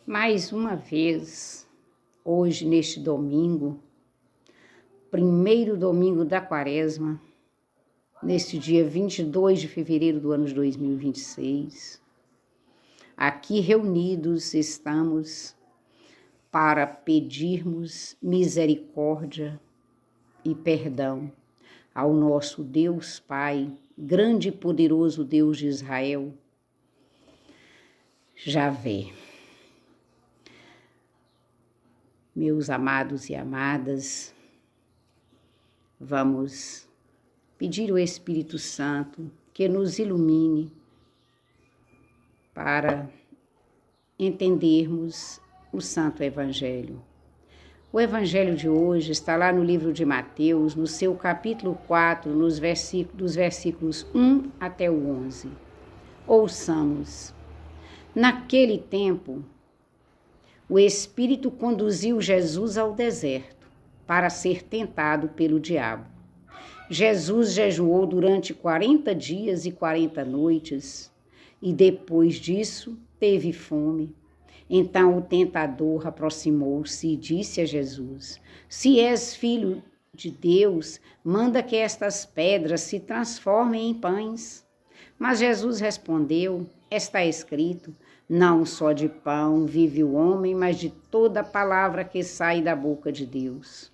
Mais uma vez, hoje neste domingo, primeiro domingo da quaresma, neste dia 22 de fevereiro do ano de 2026, aqui reunidos estamos para pedirmos misericórdia e perdão ao nosso Deus Pai, grande e poderoso Deus de Israel, Javé. Meus amados e amadas, vamos pedir ao Espírito Santo que nos ilumine para entendermos o Santo Evangelho. O Evangelho de hoje está lá no livro de Mateus, no seu capítulo 4, dos versículos 1 até o 11. Ouçamos. Naquele tempo, o Espírito conduziu Jesus ao deserto para ser tentado pelo diabo. Jesus jejuou durante 40 dias e 40 noites e depois disso teve fome. Então o tentador aproximou-se e disse a Jesus: Se és filho de Deus, manda que estas pedras se transformem em pães. Mas Jesus respondeu: Está escrito, não só de pão vive o homem, mas de toda palavra que sai da boca de Deus.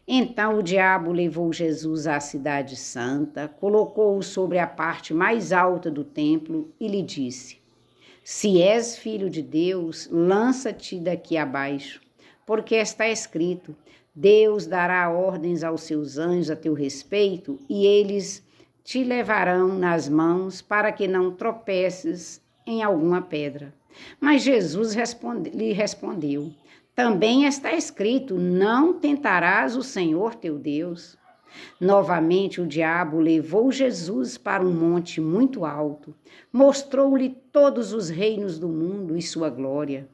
Então o diabo levou Jesus à cidade santa, colocou-o sobre a parte mais alta do templo e lhe disse: Se és filho de Deus, lança-te daqui abaixo, porque está escrito, Deus dará ordens aos seus anjos a teu respeito e eles te levarão nas mãos para que não tropeces em alguma pedra. Mas Jesus lhe respondeu, também está escrito, não tentarás o Senhor teu Deus. Novamente o diabo levou Jesus para um monte muito alto, mostrou-lhe todos os reinos do mundo e sua glória.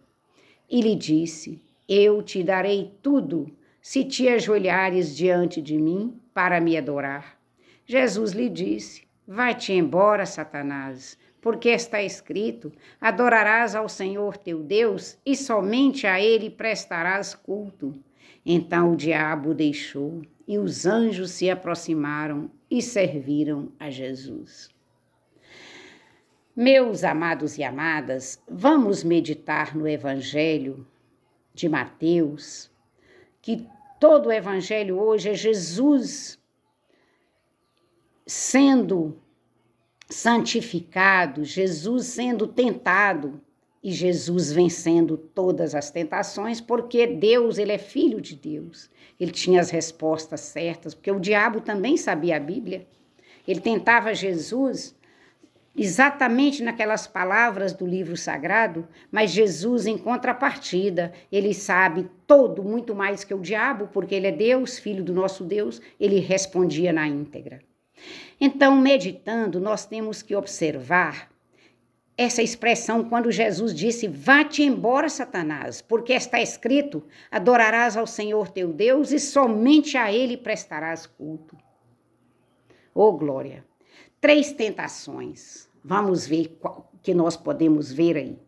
E lhe disse, eu te darei tudo, se te ajoelhares diante de mim para me adorar. Jesus lhe disse, vai-te embora, Satanás, porque está escrito, adorarás ao Senhor teu Deus e somente a ele prestarás culto. Então o diabo o deixou e os anjos se aproximaram e serviram a Jesus. Meus amados e amadas, vamos meditar no Evangelho de Mateus, que todo o Evangelho hoje é Jesus sendo santificado, Jesus sendo tentado e Jesus vencendo todas as tentações, porque Deus, ele é filho de Deus. Ele tinha as respostas certas, porque o diabo também sabia a Bíblia. Ele tentava Jesus exatamente naquelas palavras do livro sagrado, mas Jesus, em contrapartida, ele sabe todo, muito mais que o diabo, porque ele é Deus, filho do nosso Deus, ele respondia na íntegra. Então, meditando, nós temos que observar essa expressão quando Jesus disse, vá-te embora, Satanás, porque está escrito, adorarás ao Senhor teu Deus e somente a ele prestarás culto. Oh, glória! 3 tentações. Vamos ver qual que nós podemos ver aí.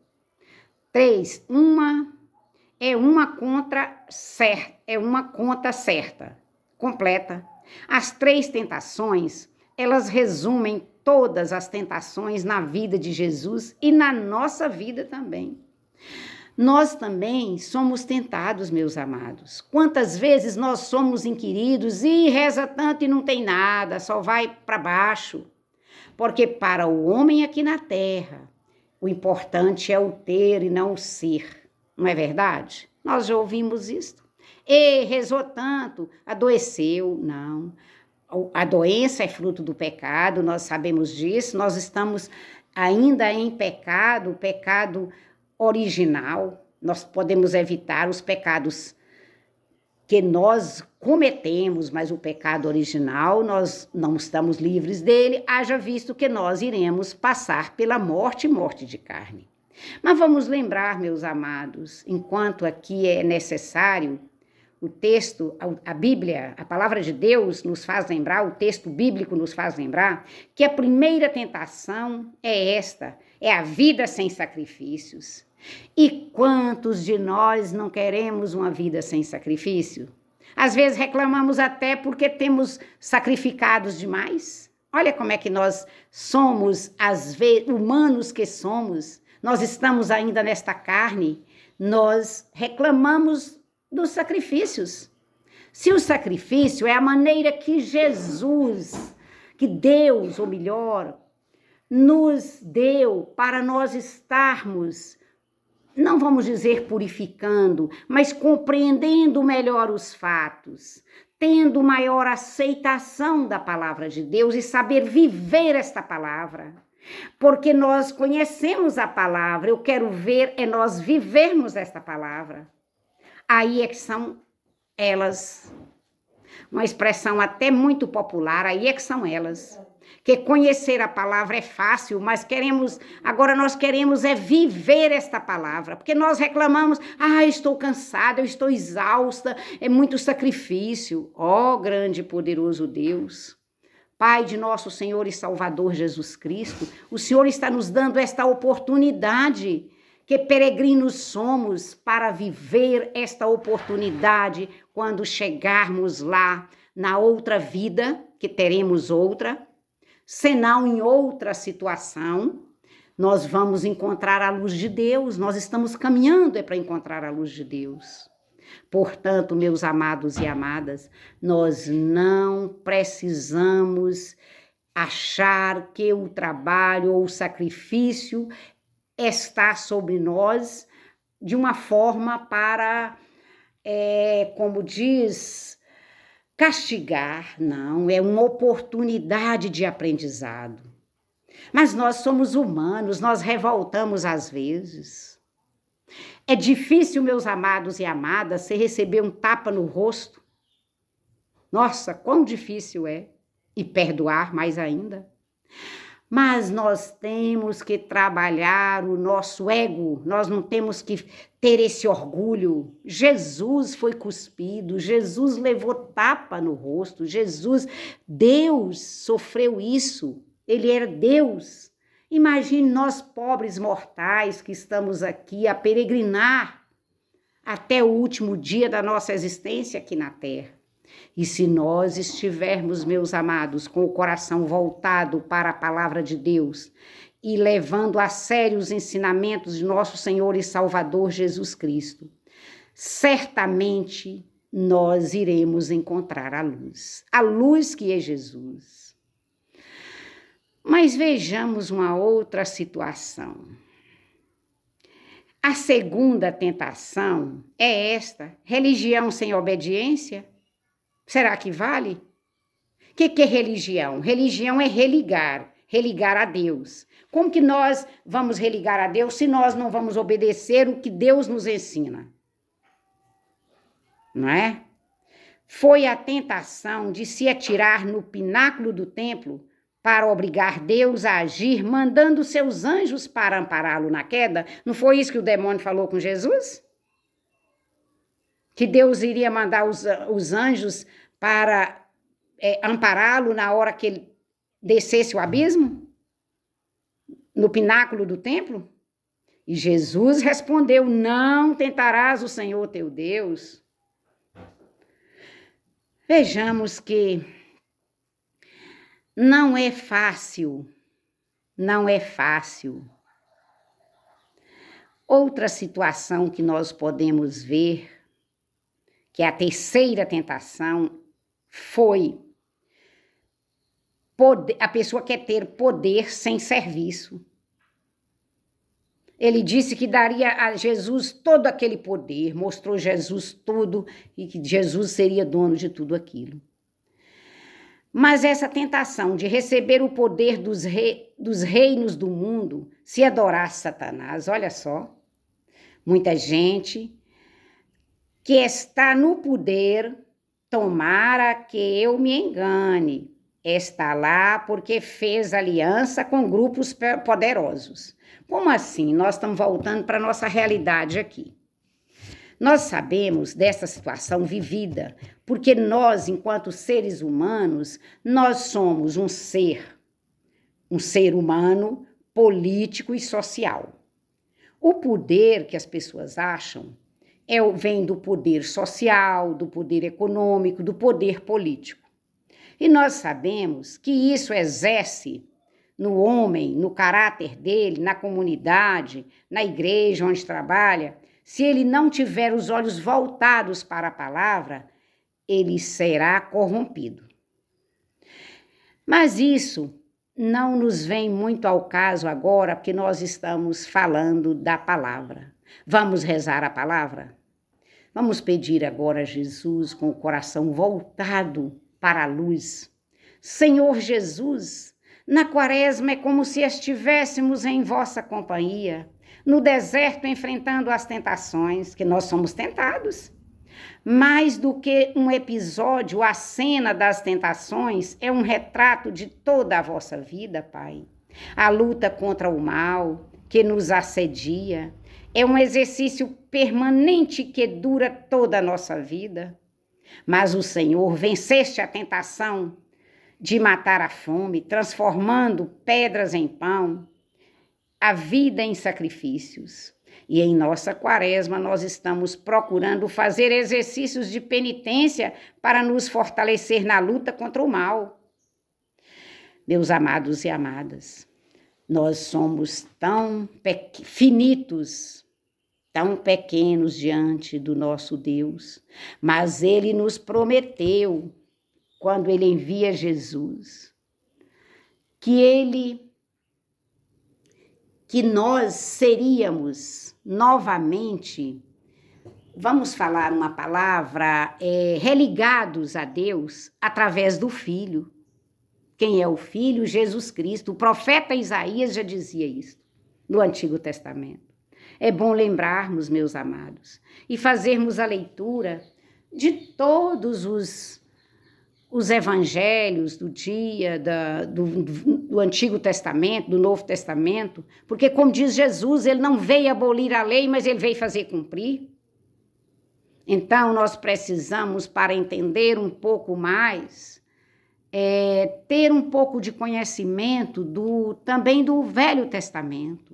3. Uma conta certa, completa. As 3 tentações, elas resumem todas as tentações na vida de Jesus e na nossa vida também. Nós também somos tentados, meus amados. Quantas vezes nós somos inquiridos e reza tanto e não tem nada, só vai para baixo. Porque para o homem aqui na terra, o importante é o ter e não o ser. Não é verdade? Nós já ouvimos isso. E rezou tanto, adoeceu. Não. A doença é fruto do pecado, nós sabemos disso. Nós estamos ainda em pecado, o pecado original. Nós podemos evitar os pecados que nós cometemos, mas o pecado original, nós não estamos livres dele, haja visto que nós iremos passar pela morte de carne. Mas vamos lembrar, meus amados, enquanto aqui é necessário, o texto, a Bíblia, a palavra de Deus nos faz lembrar, o texto bíblico nos faz lembrar, que a primeira tentação é esta, é a vida sem sacrifícios. E quantos de nós não queremos uma vida sem sacrifício? Às vezes reclamamos até porque temos sacrificados demais. Olha como é que nós somos, às vezes, humanos que somos. Nós estamos ainda nesta carne, nós reclamamos dos sacrifícios. Se o sacrifício é a maneira que Jesus, que Deus, ou melhor, nos deu para nós estarmos, não vamos dizer purificando, mas compreendendo melhor os fatos, tendo maior aceitação da palavra de Deus e saber viver esta palavra. Porque nós conhecemos a palavra, eu quero ver é nós vivermos esta palavra. Aí é que são elas, uma expressão até muito popular, aí é que são elas. Que conhecer a palavra é fácil, mas agora nós queremos é viver esta palavra, porque nós reclamamos, estou cansada, eu estou exausta, é muito sacrifício. Ó grande e poderoso Deus, Pai de nosso Senhor e Salvador Jesus Cristo, o Senhor está nos dando esta oportunidade, que peregrinos somos para viver esta oportunidade quando chegarmos lá na outra vida, que teremos outra, senão em outra situação, nós vamos encontrar a luz de Deus, nós estamos caminhando para encontrar a luz de Deus. Portanto, meus amados e amadas, nós não precisamos achar que o trabalho ou o sacrifício está sobre nós de uma forma para, como diz, castigar. Não, é uma oportunidade de aprendizado. Mas nós somos humanos, nós revoltamos às vezes. É difícil, meus amados e amadas, você receber um tapa no rosto. Nossa, quão difícil é. E perdoar mais ainda. Mas nós temos que trabalhar o nosso ego, nós não temos que ter esse orgulho. Jesus foi cuspido, Jesus levou tapa no rosto, Deus sofreu isso, ele era Deus. Imagine nós pobres mortais que estamos aqui a peregrinar até o último dia da nossa existência aqui na terra. E se nós estivermos, meus amados, com o coração voltado para a palavra de Deus e levando a sério os ensinamentos de nosso Senhor e Salvador Jesus Cristo, certamente nós iremos encontrar a luz que é Jesus. Mas vejamos uma outra situação. A segunda tentação é esta: religião sem obediência. Será que vale? O que é religião? Religião é religar a Deus. Como que nós vamos religar a Deus se nós não vamos obedecer o que Deus nos ensina? Não é? Foi a tentação de se atirar no pináculo do templo para obrigar Deus a agir, mandando seus anjos para ampará-lo na queda. Não foi isso que o demônio falou com Jesus? Que Deus iria mandar os anjos para ampará-lo na hora que ele descesse o abismo? No pináculo do templo? E Jesus respondeu: não tentarás o Senhor teu Deus. Vejamos que não é fácil. Outra situação que nós podemos ver, que é a terceira tentação, foi a pessoa quer ter poder sem serviço. Ele disse que daria a Jesus todo aquele poder, mostrou Jesus tudo e que Jesus seria dono de tudo aquilo. Mas essa tentação de receber o poder dos reinos do mundo, se adorasse Satanás, olha só, muita gente que está no poder, tomara que eu me engane, está lá porque fez aliança com grupos poderosos. Como assim? Nós estamos voltando para a nossa realidade aqui. Nós sabemos dessa situação vivida, porque nós, enquanto seres humanos, nós somos um ser humano, político e social. O poder que as pessoas acham vem do poder social, do poder econômico, do poder político. E nós sabemos que isso exerce no homem, no caráter dele, na comunidade, na igreja onde trabalha. Se ele não tiver os olhos voltados para a palavra, ele será corrompido. Mas isso não nos vem muito ao caso agora, porque nós estamos falando da palavra. Vamos rezar a palavra? Vamos pedir agora a Jesus com o coração voltado para a luz. Senhor Jesus, na quaresma é como se estivéssemos em vossa companhia, no deserto enfrentando as tentações, que nós somos tentados. Mais do que um episódio, a cena das tentações é um retrato de toda a vossa vida, Pai. A luta contra o mal que nos assedia é um exercício permanente que dura toda a nossa vida. Mas o Senhor venceste a tentação de matar a fome, transformando pedras em pão, a vida em sacrifícios. E em nossa quaresma nós estamos procurando fazer exercícios de penitência para nos fortalecer na luta contra o mal. Meus amados e amadas, nós somos tão finitos, tão pequenos diante do nosso Deus, mas Ele nos prometeu, quando Ele envia Jesus, que nós seríamos novamente, vamos falar uma palavra, religados a Deus através do Filho. Quem é o Filho? Jesus Cristo. O profeta Isaías já dizia isso no Antigo Testamento. É bom lembrarmos, meus amados, e fazermos a leitura de todos os evangelhos do dia, do Antigo Testamento, do Novo Testamento, porque, como diz Jesus, ele não veio abolir a lei, mas ele veio fazer cumprir. Então, nós precisamos, para entender um pouco mais, ter um pouco de conhecimento também do Velho Testamento.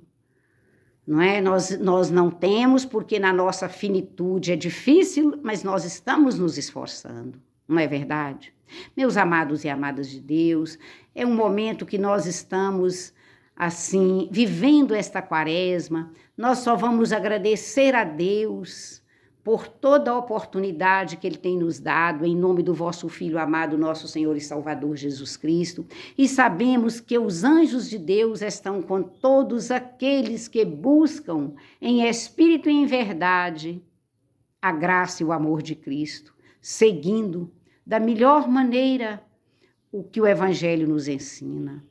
Não é? Nós não temos, porque na nossa finitude é difícil, mas nós estamos nos esforçando. Não é verdade? Meus amados e amadas de Deus, é um momento que nós estamos, assim, vivendo esta quaresma. Nós só vamos agradecer a Deus por toda a oportunidade que Ele tem nos dado, em nome do vosso Filho amado, nosso Senhor e Salvador Jesus Cristo. E sabemos que os anjos de Deus estão com todos aqueles que buscam em espírito e em verdade a graça e o amor de Cristo, seguindo da melhor maneira o que o Evangelho nos ensina.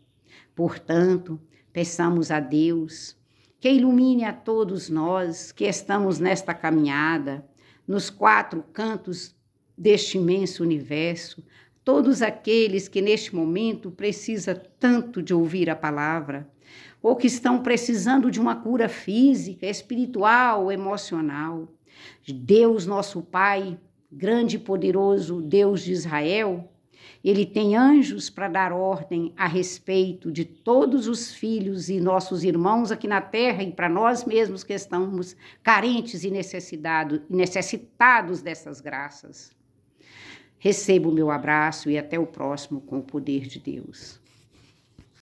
Portanto, peçamos a Deus que ilumine a todos nós que estamos nesta caminhada, nos 4 cantos deste imenso universo, todos aqueles que neste momento precisam tanto de ouvir a palavra, ou que estão precisando de uma cura física, espiritual, emocional. Deus, nosso Pai, grande e poderoso Deus de Israel, Ele tem anjos para dar ordem a respeito de todos os filhos e nossos irmãos aqui na terra e para nós mesmos que estamos carentes e necessitados dessas graças. Receba o meu abraço e até o próximo com o poder de Deus.